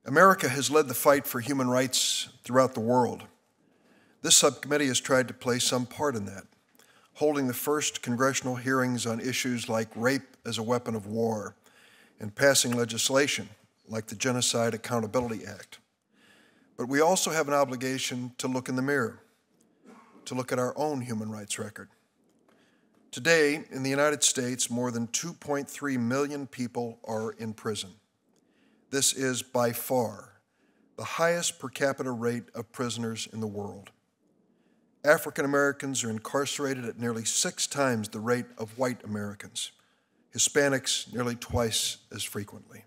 America has led the fight for human rights throughout the world. This subcommittee has tried to play some part in that, holding the first congressional hearings on issues like rape as a weapon of war and passing legislation like the Genocide Accountability Act. But we also have an obligation to look in the mirror, to look at our own human rights record. Today, in the United States, more than 2.3 million people are in prison. This is by far the highest per capita rate of prisoners in the world. African Americans are incarcerated at nearly 6 times the rate of white Americans, Hispanics nearly twice as frequently.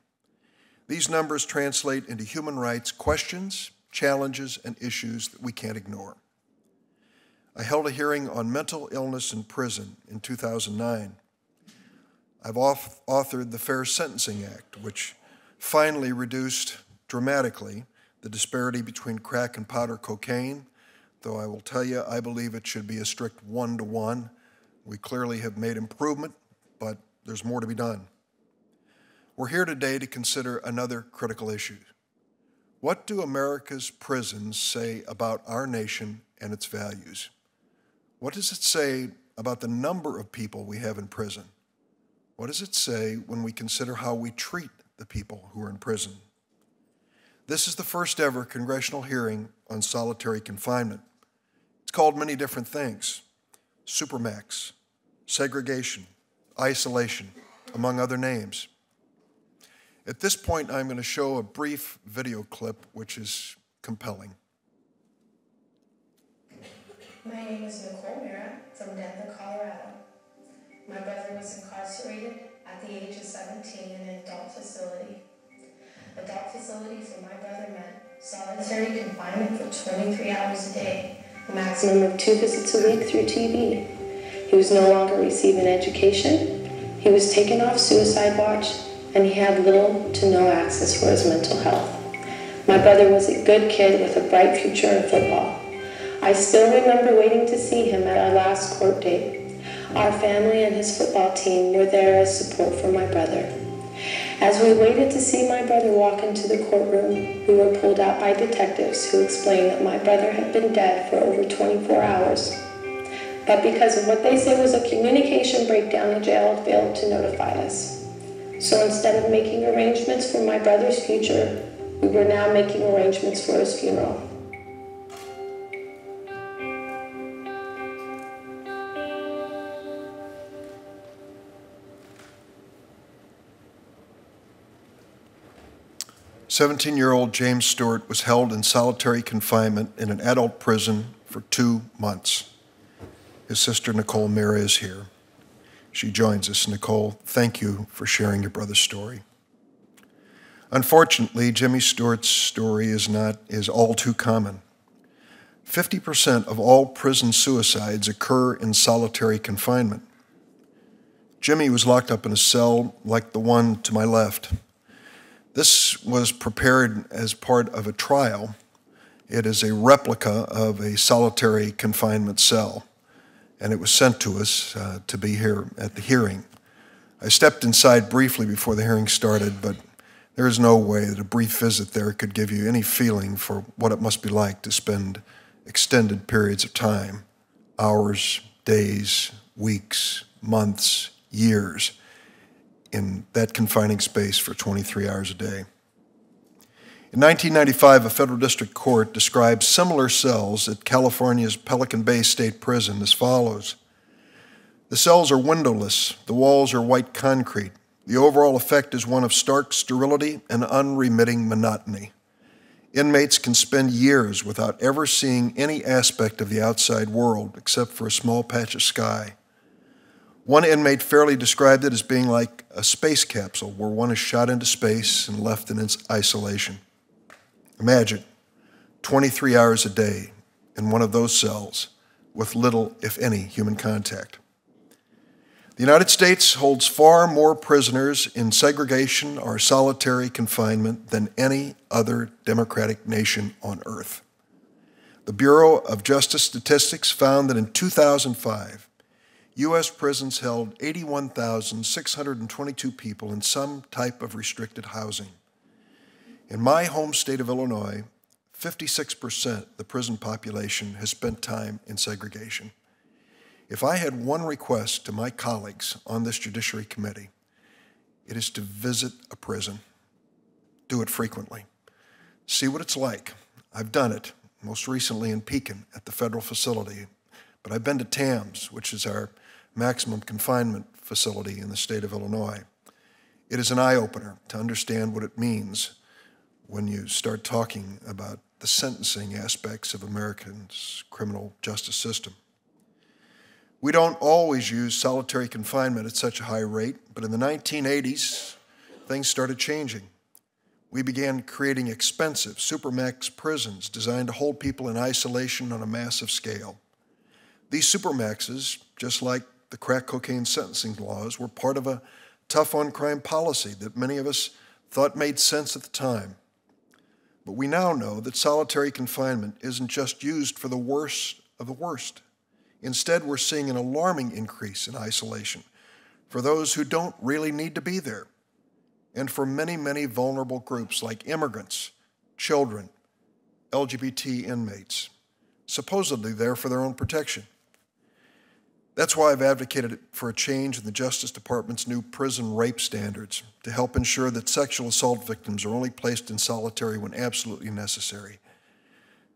These numbers translate into human rights questions, challenges, and issues that we can't ignore. I held a hearing on mental illness in prison in 2009. I've authored the Fair Sentencing Act, which finally reduced dramatically the disparity between crack and powder cocaine, though I will tell you, I believe it should be a strict 1-to-1. We clearly have made improvement, but there's more to be done. We're here today to consider another critical issue. What do America's prisons say about our nation and its values? What does it say about the number of people we have in prison? What does it say when we consider how we treat the people who are in prison? This is the first ever congressional hearing on solitary confinement. It's called many different things: supermax, segregation, isolation, among other names. At this point, I'm going to show a brief video clip which is compelling. My name is Nicole Mira from Denver, Colorado. My brother was incarcerated at the age of 17 in an adult facility. Adult facility for my brother meant solitary confinement for 23 hours a day, a maximum of 2 visits a week through TV. He was no longer receiving education, he was taken off suicide watch, and he had little to no access for his mental health. My brother was a good kid with a bright future in football. I still remember waiting to see him at our last court date. Our family and his football team were there as support for my brother. As we waited to see my brother walk into the courtroom, we were pulled out by detectives who explained that my brother had been dead for over 24 hours. But because of what they said was a communication breakdown, the jail failed to notify us. So instead of making arrangements for my brother's future, we were now making arrangements for his funeral. "17-year-old James Stewart was held in solitary confinement in an adult prison for 2 months. His sister, Nicole Mira, is here. She joins us. Nicole, thank you for sharing your brother's story. Unfortunately, Jimmy Stewart's story is all too common. 50% of all prison suicides occur in solitary confinement. Jimmy was locked up in a cell like the one to my left. This was prepared as part of a trial. It is a replica of a solitary confinement cell, and it was sent to us to be here at the hearing. I stepped inside briefly before the hearing started, but there is no way that a brief visit there could give you any feeling for what it must be like to spend extended periods of time, hours, days, weeks, months, years, in that confining space for 23 hours a day. In 1995, a federal district court described similar cells at California's Pelican Bay State Prison as follows. The cells are windowless, the walls are white concrete. The overall effect is one of stark sterility and unremitting monotony. Inmates can spend years without ever seeing any aspect of the outside world except for a small patch of sky. One inmate fairly described it as being like a space capsule where one is shot into space and left in its isolation. Imagine 23 hours a day in one of those cells with little, if any, human contact. The United States holds far more prisoners in segregation or solitary confinement than any other democratic nation on earth. The Bureau of Justice Statistics found that in 2005, U.S. prisons held 81,622 people in some type of restricted housing. In my home state of Illinois, 56% of the prison population has spent time in segregation. If I had one request to my colleagues on this Judiciary Committee, it is to visit a prison. Do it frequently. See what it's like. I've done it, most recently in Pekin at the federal facility, but I've been to TAMS, which is our maximum confinement facility in the state of Illinois. It is an eye-opener to understand what it means when you start talking about the sentencing aspects of Americans' criminal justice system. We don't always use solitary confinement at such a high rate, but in the 1980s, things started changing. We began creating expensive supermax prisons designed to hold people in isolation on a massive scale. These supermaxes, just like the crack cocaine sentencing laws, were part of a tough-on-crime policy that many of us thought made sense at the time. But we now know that solitary confinement isn't just used for the worst of the worst. Instead, we're seeing an alarming increase in isolation for those who don't really need to be there, and for many, many vulnerable groups like immigrants, children, LGBT inmates, supposedly there for their own protection. That's why I've advocated for a change in the Justice Department's new prison rape standards to help ensure that sexual assault victims are only placed in solitary when absolutely necessary.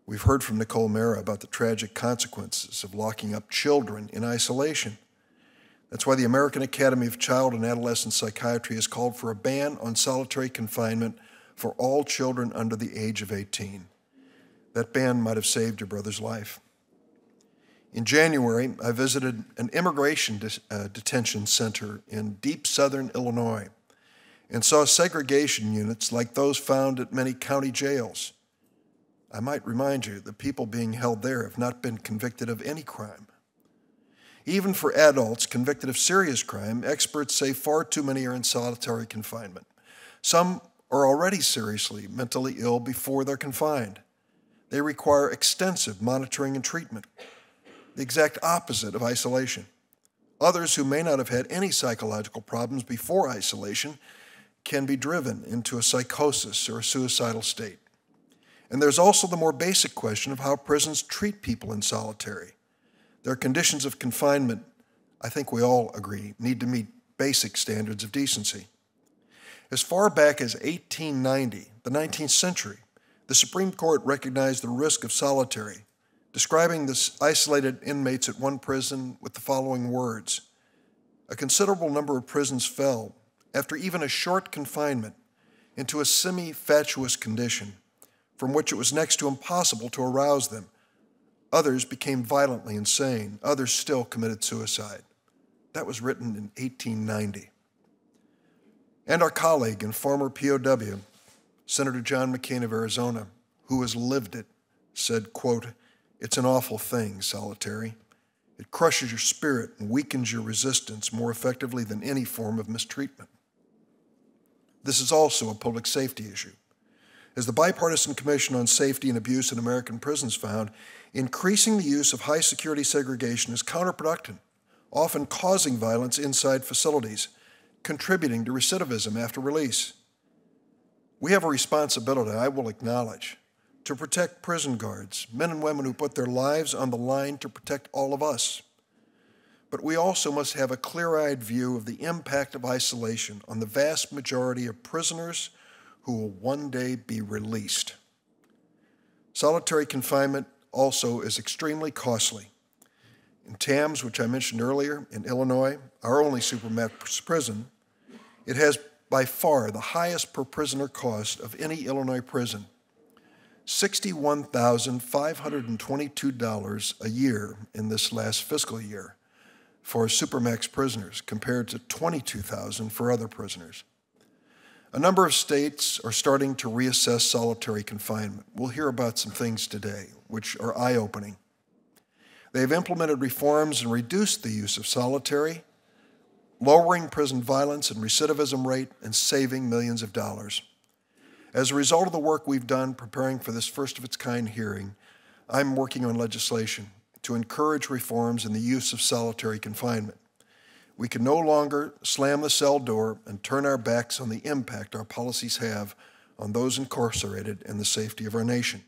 We've heard from Nicole Mara about the tragic consequences of locking up children in isolation. That's why the American Academy of Child and Adolescent Psychiatry has called for a ban on solitary confinement for all children under the age of 18. That ban might have saved your brother's life. In January, I visited an immigration detention center in deep southern Illinois and saw segregation units like those found at many county jails. I might remind you that people being held there have not been convicted of any crime. Even for adults convicted of serious crime, experts say far too many are in solitary confinement. Some are already seriously mentally ill before they're confined. They require extensive monitoring and treatment, the exact opposite of isolation. Others who may not have had any psychological problems before isolation can be driven into a psychosis or a suicidal state. And there's also the more basic question of how prisons treat people in solitary. Their conditions of confinement, I think we all agree, need to meet basic standards of decency. As far back as 1890, the 19th century, the Supreme Court recognized the risk of solitary, describing the isolated inmates at one prison with the following words: "A considerable number of prisons fell, after even a short confinement, into a semi-fatuous condition, from which it was next to impossible to arouse them. Others became violently insane. Others still committed suicide." That was written in 1890. And our colleague and former POW, Senator John McCain of Arizona, who has lived it, said, quote, "It's an awful thing, solitary. It crushes your spirit and weakens your resistance more effectively than any form of mistreatment." This is also a public safety issue. As the Bipartisan Commission on Safety and Abuse in American Prisons found, increasing the use of high-security segregation is counterproductive, often causing violence inside facilities, contributing to recidivism after release. We have a responsibility, I will acknowledge, to protect prison guards, men and women who put their lives on the line to protect all of us. But we also must have a clear-eyed view of the impact of isolation on the vast majority of prisoners who will one day be released. Solitary confinement also is extremely costly. In TAMS, which I mentioned earlier, in Illinois, our only supermax prison, it has by far the highest per prisoner cost of any Illinois prison, $61,522 a year in this last fiscal year for supermax prisoners, compared to $22,000 for other prisoners. A number of states are starting to reassess solitary confinement. We'll hear about some things today which are eye-opening. They have implemented reforms and reduced the use of solitary, lowering prison violence and recidivism rate and saving millions of dollars. As a result of the work we've done preparing for this first-of-its-kind hearing, I'm working on legislation to encourage reforms in the use of solitary confinement. We can no longer slam the cell door and turn our backs on the impact our policies have on those incarcerated and the safety of our nation.